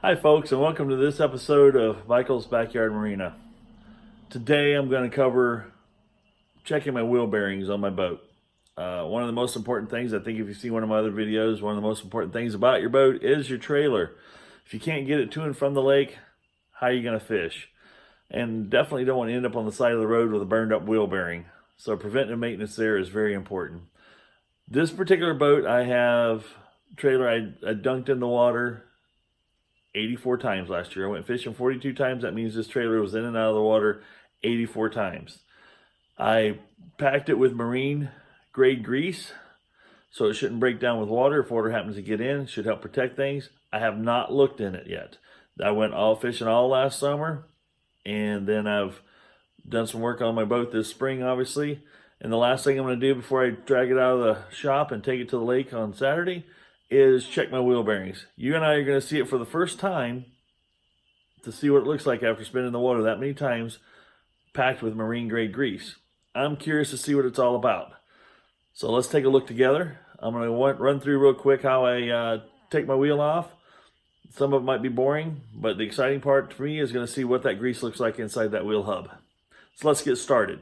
Hi folks, and welcome to this episode of Michael's Backyard Marina. Today I'm going to cover checking my wheel bearings on my boat. One of the most important things, I think if you see one of my other videos, one of the most important things about your boat is your trailer. If you can't get it to and from the lake, how are you going to fish? And definitely don't want to end up on the side of the road with a burned up wheel bearing. So preventive maintenance there is very important. This particular boat, I have trailer I dunked in the water 84 times last year. I went fishing 42 times. That means this trailer was in and out of the water 84 times. I packed it with marine grade grease so it shouldn't break down with water. If water happens to get in, it should help protect things. I have not looked in it yet. I went fishing all last summer, and then I've done some work on my boat this spring, obviously. And the last thing I'm going to do before I drag it out of the shop and take it to the lake on Saturday is check my wheel bearings. You and I are going to see it for the first time to see what it looks like after spinning the water that many times packed with marine grade grease. I'm curious to see what it's all about. So let's take a look together. I'm going to run through real quick how I take my wheel off. Some of it might be boring, but the exciting part for me is going to see what that grease looks like inside that wheel hub. So let's get started.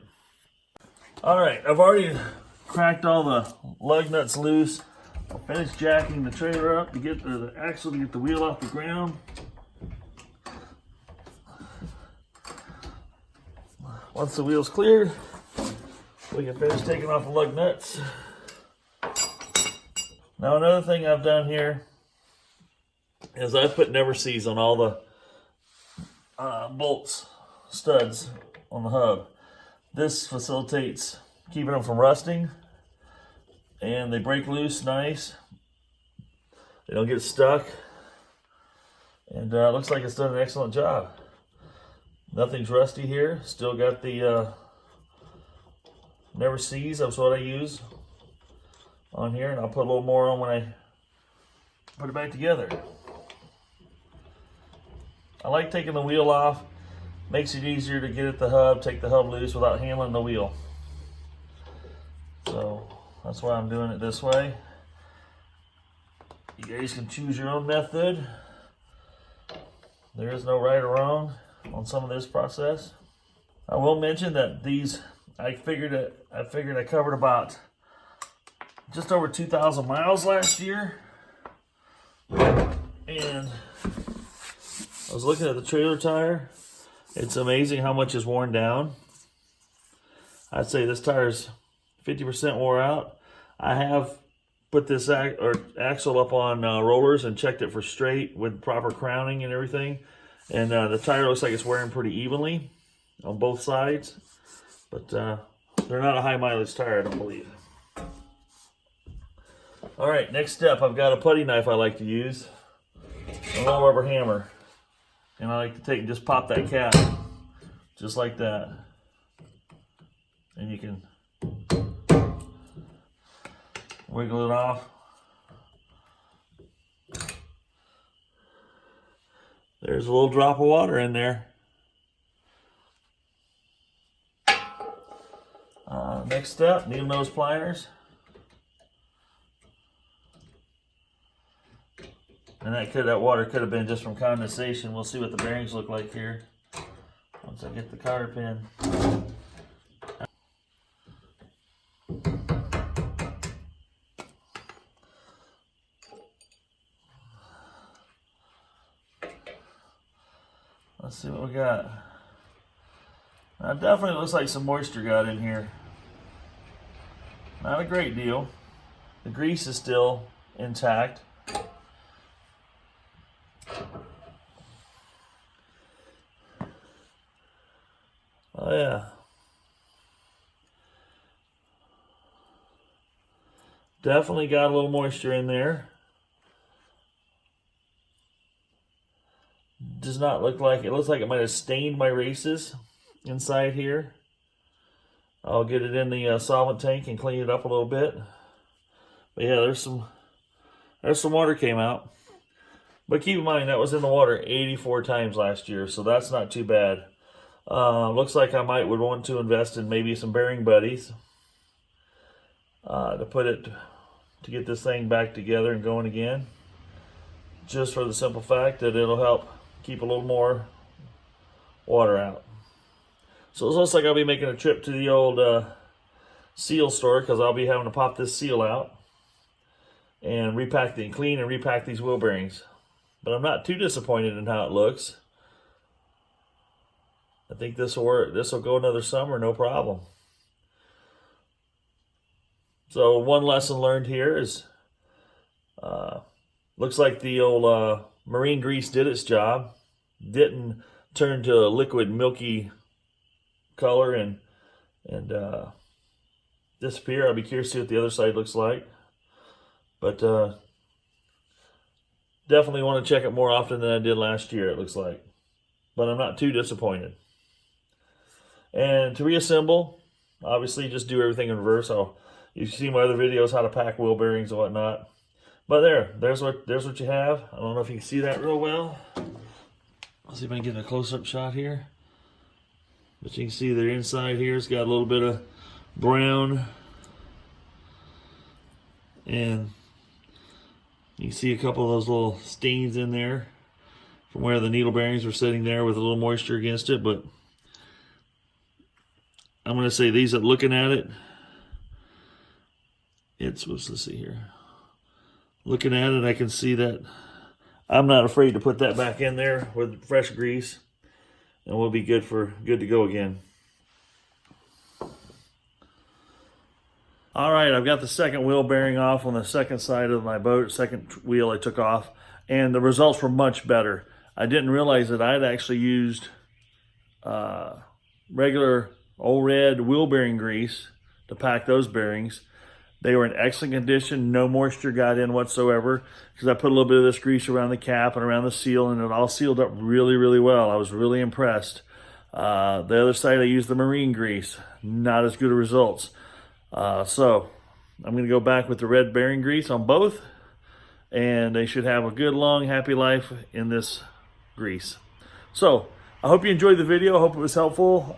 All right, I've already cracked all the lug nuts loose. I'll finish jacking the trailer up to get the axle to get the wheel off the ground. Once the wheel's cleared, we can finish taking off the lug nuts. Now another thing I've done here is I've put never seize on all the bolts, studs on the hub. This facilitates keeping them from rusting, and they break loose nice. They don't get stuck, and it looks like it's done an excellent job. Nothing's rusty here. Still got the never seize. That's what I use on here, and I'll put a little more on when I put it back together. I like taking the wheel off. Makes it easier to get at the hub, take the hub loose without handling the wheel. So that's why I'm doing it this way. You guys can choose your own method. There is no right or wrong on some of this process. I will mention that these, I figured I covered about just over 2,000 miles last year. And I was looking at the trailer tire. It's amazing how much is worn down. I'd say this tire's 50% wore out. I have put this axle up on rollers and checked it for straight with proper crowning and everything. And the tire looks like it's wearing pretty evenly on both sides. But they're not a high mileage tire, I don't believe. All right, next step, I've got a putty knife I like to use. A little rubber hammer. And I like to take and just pop that cap, just like that. And you can wiggle it off. There's a little drop of water in there. Next step, needle nose pliers. And that water could have been just from condensation. We'll see what the bearings look like here once I get the cotter pin. Let's see what we got. Now it definitely looks like some moisture got in here. Not a great deal. The grease is still intact. Oh yeah. Definitely got a little moisture in there. Does not look like, it looks like it might have stained my races inside here. I'll get it in the solvent tank and clean it up a little bit. But yeah, there's some water came out. But keep in mind that was in the water 84 times last year, so that's not too bad. Looks like I would want to invest in maybe some bearing buddies to get this thing back together and going again. just for the simple fact that it'll help keep a little more water out. So it looks like I'll be making a trip to the old seal store, because I'll be having to pop this seal out and clean and repack these wheel bearings. But I'm not too disappointed in how it looks. I think this will work. This will go another summer, no problem. So one lesson learned here is, looks like the old marine grease did its job. Didn't turn to a liquid milky color and disappear. I'll be curious to see what the other side looks like. But definitely want to check it more often than I did last year, it looks like. But I'm not too disappointed. And to reassemble, obviously just do everything in reverse. You've seen my other videos how to pack wheel bearings and whatnot. But there's what you have. I don't know if you can see that real well. Let's see if I can get a close-up shot here. But you can see the inside here, it's got a little bit of brown. And you can see a couple of those little stains in there from where the needle bearings were sitting there with a little moisture against it. But I'm going to say these, looking at it, let's see here. Looking at it, I can see that I'm not afraid to put that back in there with fresh grease, and we'll be good to go again. All right, I've got the second wheel bearing off on the second side of my boat, second wheel I took off, and the results were much better. I didn't realize that I'd actually used regular old red wheel bearing grease to pack those bearings. They were in excellent condition. No moisture got in whatsoever, because I put a little bit of this grease around the cap and around the seal, and it all sealed up really, really well. I was really impressed. The other side, I used the marine grease. Not as good of results. So I'm going to go back with the red bearing grease on both, and they should have a good, long, happy life in this grease. So I hope you enjoyed the video. I hope it was helpful.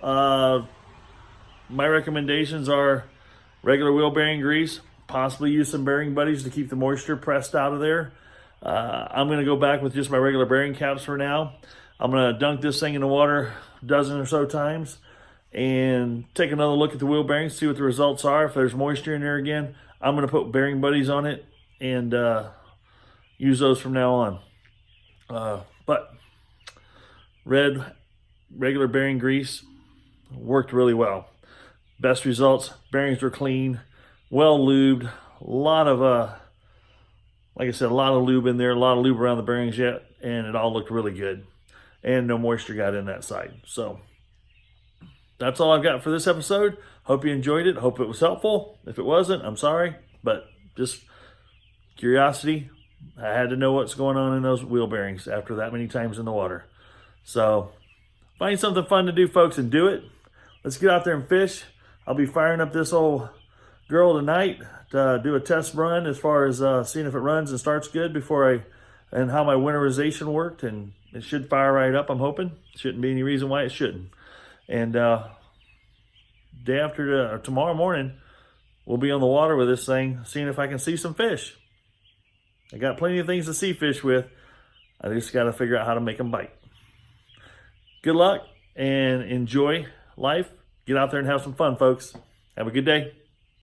My recommendations are regular wheel bearing grease, possibly use some bearing buddies to keep the moisture pressed out of there. I'm going to go back with just my regular bearing caps for now. I'm going to dunk this thing in the water a dozen or so times and take another look at the wheel bearings, see what the results are. If there's moisture in there again, I'm going to put bearing buddies on it and use those from now on. But regular bearing grease worked really well. Best results, bearings were clean, well lubed, a lot of, like I said, a lot of lube in there, a lot of lube around the bearings yet, and it all looked really good. And no moisture got in that side. So that's all I've got for this episode. Hope you enjoyed it. Hope it was helpful. If it wasn't, I'm sorry, but just curiosity. I had to know what's going on in those wheel bearings after that many times in the water. So find something fun to do, folks, and do it. Let's get out there and fish. I'll be firing up this old girl tonight to do a test run as far as seeing if it runs and starts good and how my winterization worked, and it should fire right up, I'm hoping. Shouldn't be any reason why it shouldn't. And day after or tomorrow morning, we'll be on the water with this thing, seeing if I can see some fish. I got plenty of things to see fish with. I just got to figure out how to make them bite. Good luck and enjoy life. Get out there and have some fun, folks. Have a good day.